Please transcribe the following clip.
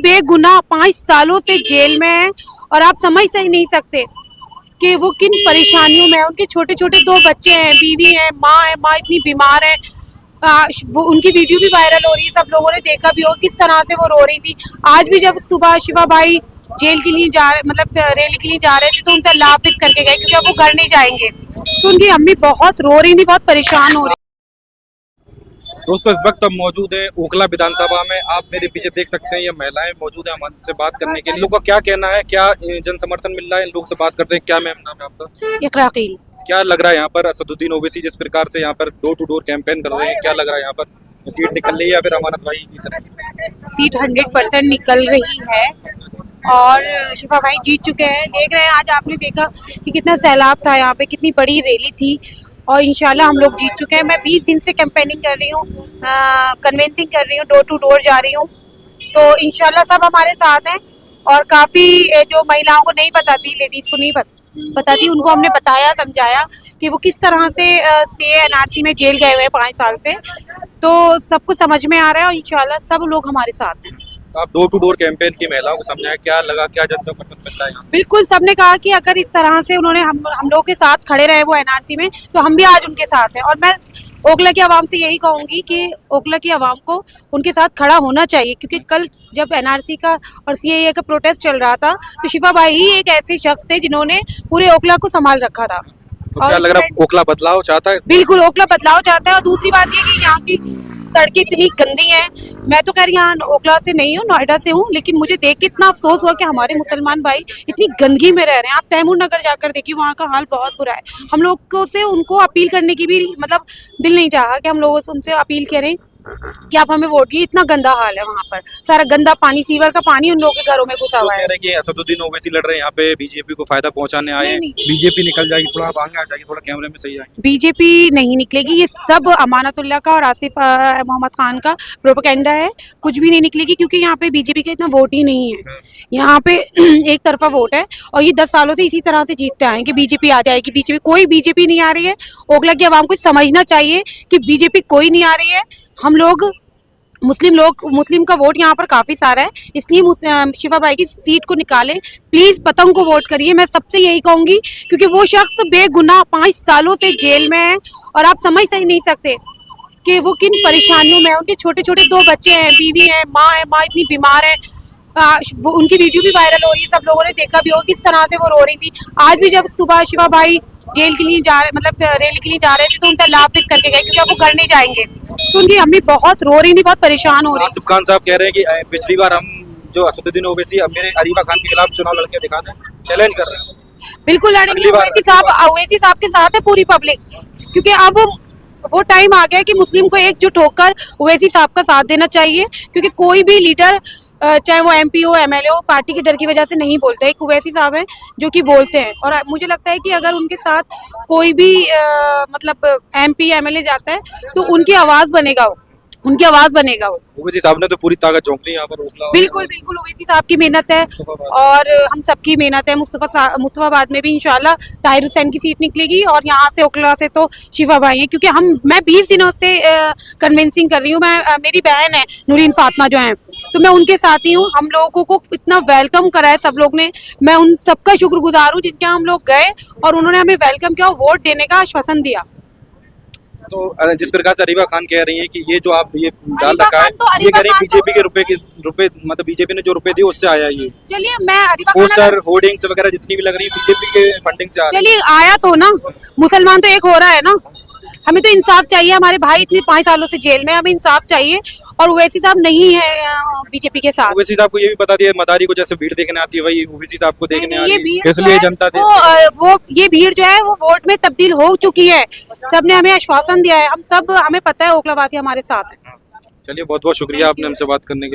बेगुनाह 5 सालों से जेल में है और आप समझ से ही नहीं सकते कि वो किन परेशानियों में है। उनके छोटे छोटे 2 बच्चे हैं, बीवी है, माँ इतनी बीमार है। वो उनकी वीडियो भी वायरल हो रही है, सब लोगों ने देखा भी हो किस तरह से वो रो रही थी। आज भी जब सुबह शिवा भाई जेल के लिए जा रहे, मतलब रैली के लिए जा रहे थे, तो उनसे लाफिज करके गए क्योंकि अब वो घर नहीं जाएंगे। तो उनकी अम्मी बहुत रो रही थी, बहुत परेशान हो रही। दोस्तों इस वक्त हम मौजूद हैं ओखला विधानसभा में। आप मेरे पीछे देख सकते हैं ये महिलाएं मौजूद हैं हमसे बात करने के लिए। लोगों का क्या कहना है, क्या जन समर्थन मिल रहा है, इन लोग से बात करते हैं। क्या मैम नाम है आपका? इकराकील। क्या लग रहा है यहाँ पर असदुद्दीन ओवैसी जिस प्रकार से यहाँ पर डोर टू डोर कैंपेन कर रहे हैं, क्या लग रहा है यहाँ पर सीट निकल रही है या फिर अमानत भाई की तरह? सीट 100% निकल रही है और शिफा भाई जीत चुके हैं। देख रहे हैं, आज आपने देखा कि कितना सैलाब था यहाँ पे, कितनी बड़ी रैली थी और इंशाल्लाह हम लोग जीत चुके हैं। मैं 20 दिन से कैंपेनिंग कर रही हूँ, कन्वेंसिंग कर रही हूँ, डोर टू डोर जा रही हूँ। तो इंशाल्लाह सब हमारे साथ हैं और काफ़ी जो महिलाओं को नहीं बताती, लेडीज़ को नहीं बताती, उनको हमने बताया, समझाया कि वो किस तरह से एनआरसी में जेल गए हुए हैं 5 साल से। तो सबको समझ में आ रहा है और इंशाल्लाह सब लोग हमारे साथ हैं। तो आप डोर टू डोर कैंपेन की महिलाओं को समझाया, क्या लगा, क्या जन समर्थन मिल रहा है यहाँ से? बिल्कुल, सबने कहा कि अगर इस तरह से उन्होंने हम लोगों के साथ खड़े रहे वो एनआरसी में, तो हम भी आज उनके साथ हैं। और मैं ओखला की आवाम से यही कहूंगी कि ओखला की आवाम को उनके साथ खड़ा होना चाहिए, क्योंकि कल जब एनआरसी का और सीएए का प्रोटेस्ट चल रहा था तो शिफा भाई ही एक ऐसे शख्स थे जिन्होंने पूरे ओखला को संभाल रखा था। तो क्या लग रहा है ओखला बदलाव चाहता है? बिल्कुल, ओखला बदलाव चाहता है। और दूसरी बात ये कि यहाँ की सड़कें इतनी गंदी हैं। मैं तो खैर यहाँ ओखला से नहीं हूँ, नोएडा से हूँ, लेकिन मुझे देख के इतना अफसोस हुआ कि हमारे मुसलमान भाई इतनी गंदगी में रह रहे हैं। आप तैमूर नगर जाकर देखिए, वहाँ का हाल बहुत बुरा है। हम लोग को से उनको अपील करने की भी मतलब दिल नहीं चाहा कि हम लोगों से उनसे अपील करें कि आप हमें वोट दिए। इतना गंदा हाल है वहाँ पर, सारा गंदा पानी, सीवर का पानी उन लोगों के घरों में घुसा हुआ है। कह रहे हैं कि असदुद्दीन ओवैसी लड़ रहे हैं यहाँ पे, बीजेपी को फायदा पहुंचाने आए हैं। नहीं। बीजेपी निकल जाएगी, थोड़ा आप आगे आ जाएगी, थोड़ा कैमरे में सही आएंगे। बीजेपी नहीं निकलेगी, ये सब अमानतुल्लाह का और आसिफ मोहम्मद खान का प्रोपेगेंडा है। कुछ भी नहीं निकलेगी क्योंकि यहाँ पे बीजेपी का इतना वोट ही नहीं है। यहाँ पे एक तरफा वोट है और ये 10 सालों से इसी तरह से जीतते आए कि बीजेपी आ जाएगी, बीजेपी। कोई बीजेपी नहीं आ रही है। ओखला की आवाम को समझना चाहिए कि बीजेपी कोई नहीं आ रही है। हम लोग मुस्लिम का वोट यहाँ पर काफी सारा है, इसलिए शिफा भाई की सीट को निकालें। प्लीज पतंग को वोट करिए, मैं सबसे यही कहूंगी, क्योंकि वो शख्स बेगुनाह 5 सालों से जेल में है और आप समझ से ही नहीं सकते कि वो किन परेशानियों में है। उनके छोटे छोटे 2 बच्चे हैं, बीवी है, माँ इतनी बीमार है। वो उनकी वीडियो भी वायरल हो रही है, सब लोगों ने देखा भी हो किस तरह से वो रो रही थी। आज भी जब सुबह शिवा भाई जेल के लिए जा रहे, मतलब रैली के लिए जा रहे थे, तो उनसे लाफिज करके गए क्योंकि अब वो घर नहीं जाएंगे। तो उनकी अम्मी बहुत रो रही थी, बहुत परेशान हो रही थी। आसिफ खान साहब कह रहे हैं कि पिछली बार हम जो असदुद्दीन ओवैसी मेरे अरीबा खान के खिलाफ चुनाव लड़के दिखा दें, चैलेंज कर रहे हैं। बिल्कुल लड़ेंगे। ओवैसी साहब के साथ है पूरी पब्लिक, क्योंकि अब वो टाइम आ गया कि मुस्लिम को एकजुट होकर ओवैसी साहब का साथ देना चाहिए, क्योंकि कोई भी लीडर चाहे वो एमपी हो, एमएलए हो, पार्टी के डर की वजह से नहीं बोलते। एक ओवैसी साहब हैं जो कि बोलते हैं और मुझे लगता है कि अगर उनके साथ कोई भी मतलब एमपी एमएलए जाता है तो उनकी आवाज बनेगा वो। ओवैसी साहब ने तो पूरी ताकत झोंक दी यहाँ पर ओखला। बिल्कुल ओवैसी साहब की मेहनत है और हम सबकी मेहनत है। मुस्तफाबाद में भी इंशाल्लाह ताहिर हुसैन की सीट निकलेगी और यहाँ से ओखला से तो शिफा भाई है, क्योंकि मैं 20 दिनों से कन्विंसिंग कर रही हूँ। मेरी बहन है नूरीन फातिमा जो है, तो मैं उनके साथ ही हूँ। हम लोगों को इतना वेलकम करा है सब लोग ने, मैं उन सबका शुक्रगुजार हूँ जिनके हम लोग गए और उन्होंने हमें वेलकम किया, वोट देने का आश्वासन दिया। तो जिस प्रकार से अरीबा खान कह रही है कि ये जो आप ये डाल रखा है, ये कह रही है बीजेपी के रुपए मतलब बीजेपी ने जो रुपए दिए उससे आया ये। चलिए, मैं पोस्टर होर्डिंग्स वगैरह जितनी भी लग रही है बीजेपी के फंडिंग से आ रही है। चलिए, आया तो ना, मुसलमान तो एक हो रहा है ना। हमें तो इंसाफ चाहिए, हमारे भाई इतने 5 सालों से जेल में, हमें इंसाफ चाहिए और ओवैसी साहब नहीं है बीजेपी के साथ। ओवैसी साहब को ये भी बता दिया, मदारी को जैसे भीड़ देखने आती है वही ओवैसी साहब को देखने आ रही है, इसलिए जनता वो ये भीड़ जो है वो वोट में तब्दील हो चुकी है। सबने हमें आश्वासन दिया है, हमें पता है ओखलावासी हमारे साथ है। चलिए, बहुत बहुत शुक्रिया आपने हमसे बात करने के लिए।